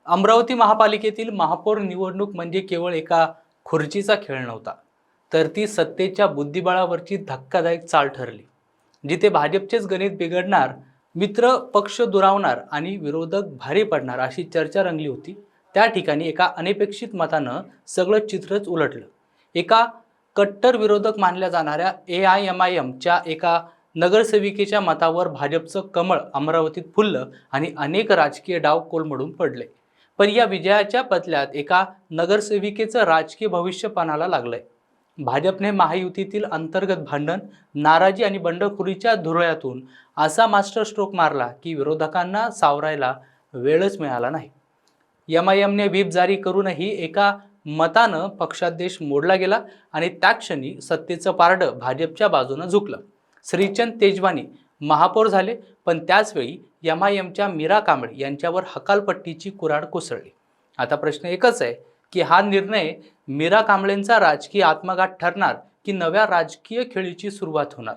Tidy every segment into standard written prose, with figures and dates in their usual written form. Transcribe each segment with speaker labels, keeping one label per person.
Speaker 1: अमरावती महापालिकेतील महापौर निवडणूक म्हणजे केवळ एका खुर्चीचा खेळ नव्हता, तर ती सत्तेच्या बुद्धिबळावरची धक्कादायक चाल ठरली, जिथे भाजपचेच गणित बिघडणार, मित्र पक्ष दुरावणार आणि विरोधक भारी पडणार अशी चर्चा रंगली होती. त्या ठिकाणी एका अनपेक्षित मतानं सगळं चित्रच उलटलं. एका कट्टर विरोधक मानल्या जाणाऱ्या AIMIMच्या एका नगरसेविकेच्या मतावर भाजपचं कमळ अमरावतीत फुललं आणि अनेक राजकीय डाव कोलमडून पडले. पण या विजयाच्या बदल्यात एका नगरसेविकेचं राजकीय भविष्य पणाला लागलंय. भाजपने महायुतीतील अंतर्गत भांडण, नाराजी आणि बंडखोरीच्या धुरळ्यातून असा मास्टर स्ट्रोक मारला की विरोधकांना सावरायला वेळच मिळाला नाही. MIMने व्हीप जारी करूनही एका मतानं पक्षादेश मोडला गेला आणि त्या क्षणी सत्तेचं पारडं भाजपच्या बाजूनं झुकलं. श्रीचंद तेजवानी महापौर झाले, पण त्याचवेळी MIMच्या मीरा कांबळे यांच्यावर हकालपट्टीची कुऱ्हाड कोसळली. आता प्रश्न एकच आहे की हा निर्णय मीरा कांबळेंचा राजकीय आत्मघात ठरणार की नव्या राजकीय खेळीची सुरुवात होणार?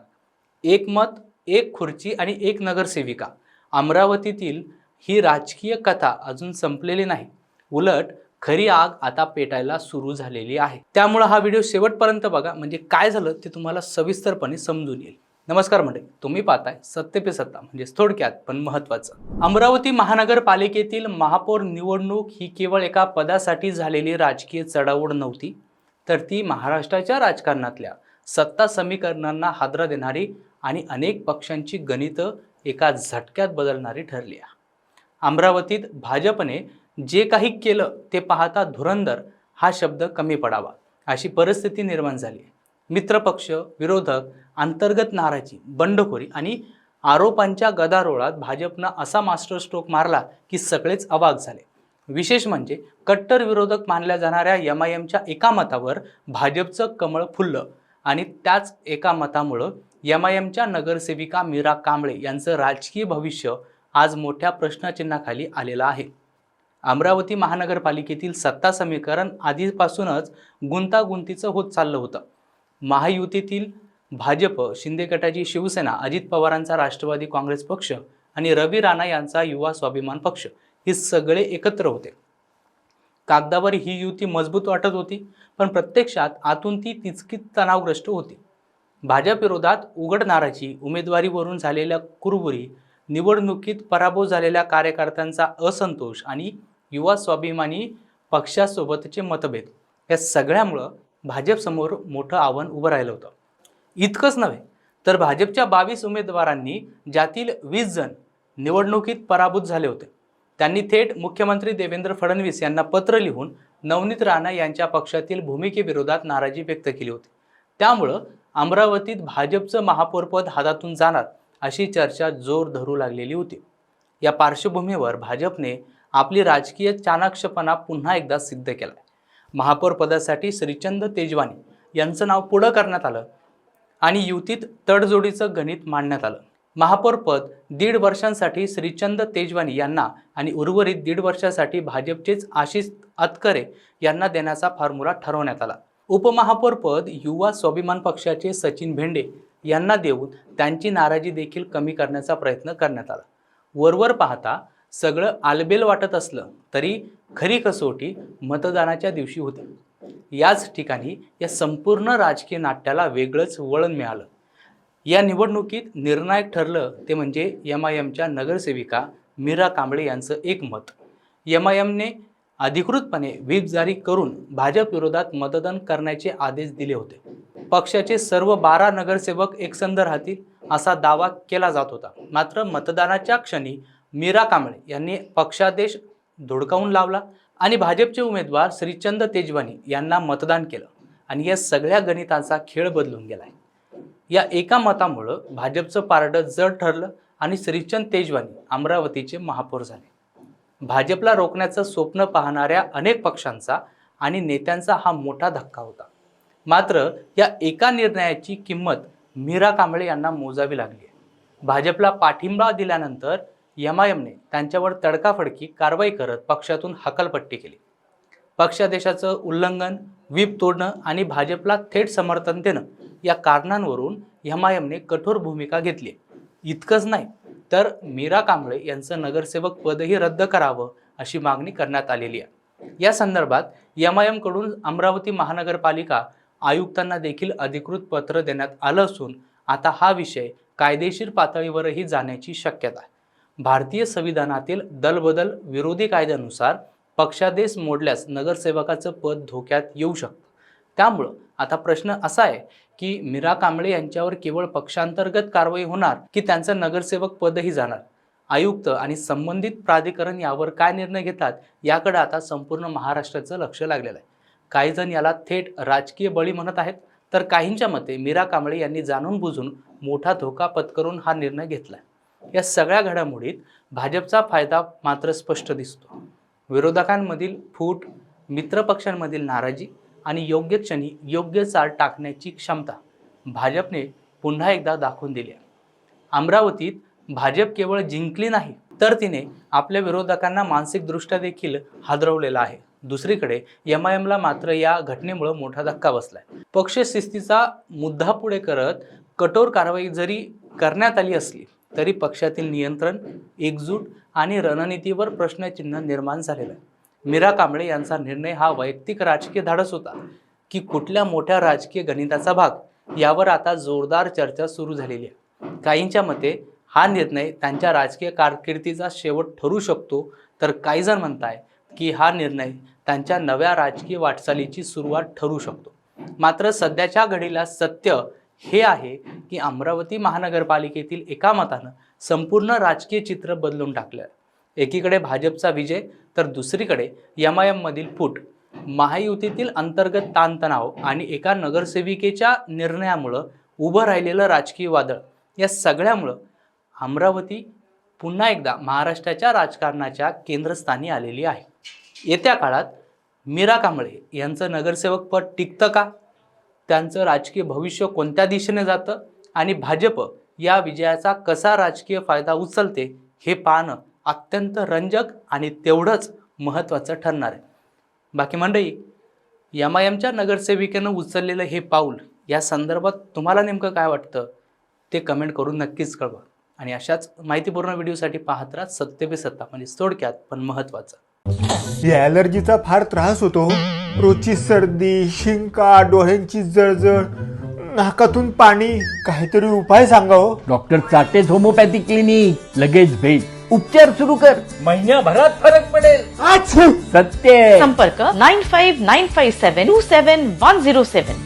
Speaker 1: एक मत, एक खुर्ची आणि एक नगरसेविका. अमरावतीतील ही राजकीय कथा अजून संपलेली नाही. उलट खरी आग आता पेटायला सुरू झालेली आहे. त्यामुळे हा व्हिडिओ शेवटपर्यंत बघा, म्हणजे काय झालं ते तुम्हाला सविस्तरपणे समजून येईल. नमस्कार मंडळी, तुम्ही पाहताय सत्य पे सत्ता, म्हणजे थोडक्यात पण महत्त्वाचं. अमरावती महानगरपालिकेतील महापौर निवडणूक ही केवळ एका पदासाठी झालेली राजकीय चढाओढ नव्हती, तर ती महाराष्ट्राच्या राजकारणातल्या सत्ता समीकरणांना हादरा देणारी आणि अनेक पक्षांची गणितं एका झटक्यात बदलणारी ठरली आहे. अमरावतीत भाजपने जे काही केलं ते पाहता धुरंधर हा शब्द कमी पडावा अशी परिस्थिती निर्माण झाली. मित्रपक्ष, विरोधक, अंतर्गत नाराजी, बंडखोरी आणि आरोपांच्या गदारोळात भाजपनं असा मास्टर स्ट्रोक मारला की सगळेच अवाक झाले. विशेष म्हणजे कट्टर विरोधक मानल्या जाणाऱ्या MIMच्या एका मतावर भाजपचं कमळ फुललं आणि त्याच एका मतामुळं MIMच्या नगरसेविका मीरा कांबळे यांचं राजकीय भविष्य आज मोठ्या प्रश्नचिन्हाखाली आलेलं आहे. अमरावती महानगरपालिकेतील सत्ता समीकरण आधीपासूनच गुंतागुंतीचं होत चाललं होतं. महायुतीतील भाजप, शिंदे गटाची शिवसेना, अजित पवारांचा राष्ट्रवादी काँग्रेस पक्ष आणि रवी राणा यांचा युवा स्वाभिमान पक्ष हे सगळे एकत्र होते. कागदावर ही युती मजबूत वाटत होती, पण प्रत्यक्षात आतून ती तितकीच तणावग्रस्त होती. भाजप विरोधात उघड नाराजी, उमेदवारीवरून झालेल्या कुरबुरी, निवडणुकीत पराभव झालेल्या कार्यकर्त्यांचा असंतोष आणि युवा स्वाभिमानी पक्षासोबतचे मतभेद, या सगळ्यामुळं भाजपसमोर मोठं आव्हान उभं राहिलं होतं. इतकंच नव्हे तर भाजपच्या 22 उमेदवारांनी, ज्यातील 20 जण निवडणुकीत पराभूत झाले होते, त्यांनी थेट मुख्यमंत्री देवेंद्र फडणवीस यांना पत्र लिहून नवनीत राणा यांच्या पक्षातील भूमिकेविरोधात नाराजी व्यक्त केली होती. त्यामुळं अमरावतीत भाजपचं महापौरपद हातातून जाणार अशी चर्चा जोर धरू लागलेली होती. या पार्श्वभूमीवर भाजपने आपली राजकीय चाणाक्षपणा पुन्हा एकदा सिद्ध केला. महापौर पदासाठी श्रीचंद तेजवानी यांचं नाव पुढं करण्यात आलं आणि युतीत तडजोडीचं गणित मांडण्यात आलं. महापौरपद 1.5 वर्षांसाठी श्रीचंद तेजवानी यांना आणि उर्वरित 1.5 वर्षासाठी भाजपचेच आशिष अतकरे यांना देण्याचा फॉर्म्युला ठरवण्यात आला. उपमहापौरपद युवा स्वाभिमान पक्षाचे सचिन भेंडे यांना देऊन त्यांची नाराजी देखील कमी करण्याचा प्रयत्न करण्यात आला. वरवर पाहता सगळं आलबेल वाटत असलं तरी खरी कसोटी मतदानाच्या दिवशी होती. याच ठिकाणी या संपूर्ण राजकीय नाट्याला वेगळंच वळण मिळालं. या निवडणुकीत निर्णायक ठरलं ते म्हणजे MIMच्या नगरसेविका मीरा कांबळे यांचं एक मत. MIMने अधिकृतपणे व्हीप जारी करून भाजप विरोधात मतदान करण्याचे आदेश दिले होते. पक्षाचे सर्व 12 नगरसेवक एकसंध राहतील असा दावा केला जात होता. मात्र मतदानाच्या क्षणी मीरा कांबळे यांनी पक्षादेश धुडकावून लावला आणि भाजपचे उमेदवार श्रीचंद तेजवानी यांना मतदान केलं आणि या सगळ्या गणितांचा खेळ बदलून गेलाय. या एका मतामुळं भाजपचं पारडं जड ठरलं आणि श्रीचंद तेजवानी अमरावतीचे महापौर झाले. भाजपला रोखण्याचं स्वप्न पाहणाऱ्या अनेक पक्षांचा आणि नेत्यांचा हा मोठा धक्का होता. मात्र या एका निर्णयाची किंमत मीरा कांबळे यांना मोजावी लागली. भाजपला पाठिंबा दिल्यानंतर MIMने त्यांच्यावर तडकाफडकी कारवाई करत पक्षातून हकालपट्टी केली. पक्षादेशाचं उल्लंघन, व्हीप तोडणं आणि भाजपला थेट समर्थन देणं या कारणांवरून MIMने कठोर भूमिका घेतली. इतकंच नाही तर मीरा कांबळे यांचं नगरसेवक पदही रद्द करावं अशी मागणी करण्यात आलेली आहे। या संदर्भात MIM कडून अमरावती महानगरपालिका आयुक्तांना देखील अधिकृत पत्र देण्यात आलं असून आता हा विषय कायदेशीर पातळीवरही जाण्याची शक्यता आहे। भारतीय संविधानातील दलबदल विरोधी कायद्यानुसार पक्षादेश मोडल्यास नगरसेवकाचं पद धोक्यात येऊ शकतं। त्यामुळं आता प्रश्न असा आहे की मीरा कांबळे यांच्यावर केवळ पक्षांतर्गत कारवाई होणार की त्यांचं नगरसेवक पदही जाणार? आयुक्त आणि संबंधित प्राधिकरण यावर काय निर्णय घेतात याकडे आता संपूर्ण महाराष्ट्राचं लक्ष लागलेलं आहे। काही जण याला थेट राजकीय बळी म्हणत आहेत, तर काहींच्या मते मीरा कांबळे यांनी जाणून बुजून मोठा धोका पत्करून हा निर्णय घेतलाय। या सगळ्या घडामोडीत भाजपचा फायदा मात्र स्पष्ट दिसतो। विरोधकांमधील फूट, मित्रपक्षांमधील नाराजी आणि योग्य क्षणी योग्य चाल टाकण्याची क्षमता भाजपने पुन्हा एकदा दाखवून दिली आहे। अमरावतीत भाजप केवळ जिंकली नाही, तर तिने आपल्या विरोधकांना मानसिकदृष्ट्या देखील हादरवलेला आहे। दुसरीकडे MIM ला मात्र या घटनेमुळे मोठा धक्का बसलाय। पक्ष शिस्तीचा मुद्दा पुढे करत कठोर कारवाई जरी करण्यात आली असली तरी पक्षातील नियंत्रण, एकजूट आणि रणनीतीवर प्रश्नचिन्ह निर्माण झालेलं आहे। मीरा कांबळे यांचा निर्णय हा वैयक्तिक राजकीय धाडस होता की कुठल्या मोठ्या राजकीय गणिताचा भाग, यावर आता जोरदार चर्चा सुरू झालेली आहे। काहींच्या मते हा निर्णय त्यांच्या राजकीय कारकिर्दीचा शेवट ठरू शकतो, तर काही जण म्हणताय की हा निर्णय त्यांच्या नव्या राजकीय वाटचालीची सुरुवात ठरू शकतो। मात्र सध्याच्या घडीला सत्य हे आहे की अमरावती महानगरपालिकेतील एका मतानं संपूर्ण राजकीय चित्र बदलून टाकलं। एकीकडे भाजपचा विजय तर दुसरीकडे MIM मधील फूट, महायुतीतील अंतर्गत ताणतणाव आणि एका नगरसेविकेच्या निर्णयामुळे उभं राहिलेलं राजकीय वादळ, या सगळ्यामुळं अमरावती पुन्हा एकदा महाराष्ट्राच्या राजकारणाच्या केंद्रस्थानी आलेली आहे। येत्या काळात मीरा कांबळे यांचं नगरसेवक पद टिकतं का, त्यांचं राजकीय भविष्य कोणत्या दिशेने जातं आणि भाजप या विजयाचा कसा राजकीय फायदा उचलते हे पाहणं अत्यंत रंजक आणि तेवढंच महत्त्वाचं ठरणार आहे। बाकी मंडळी, MIMच्या नगरसेविकेनं उचललेलं हे पाऊल या संदर्भात तुम्हाला नेमकं काय वाटतं ते कमेंट करून नक्कीच कळवा आणि अशाच माहितीपूर्ण व्हिडिओसाठी पाहत राहा सत्य पे सत्ता, म्हणजे थोडक्यात पण महत्त्वाचं।
Speaker 2: या ॲलर्जीचा फार त्रास होतो। रोजची सर्दी, शिंका, डोळ्यांची जळजळ, नाकातून पाणी, काहीतरी उपाय सांगा हो।
Speaker 3: डॉक्टर चाटेज होमिओपॅथी क्लिनिक, लगेच भेट, उपचार सुरू कर, महिन्याभरात फरक पडेल।
Speaker 2: अच्छा,
Speaker 3: सत्य।
Speaker 4: संपर्क 9595727107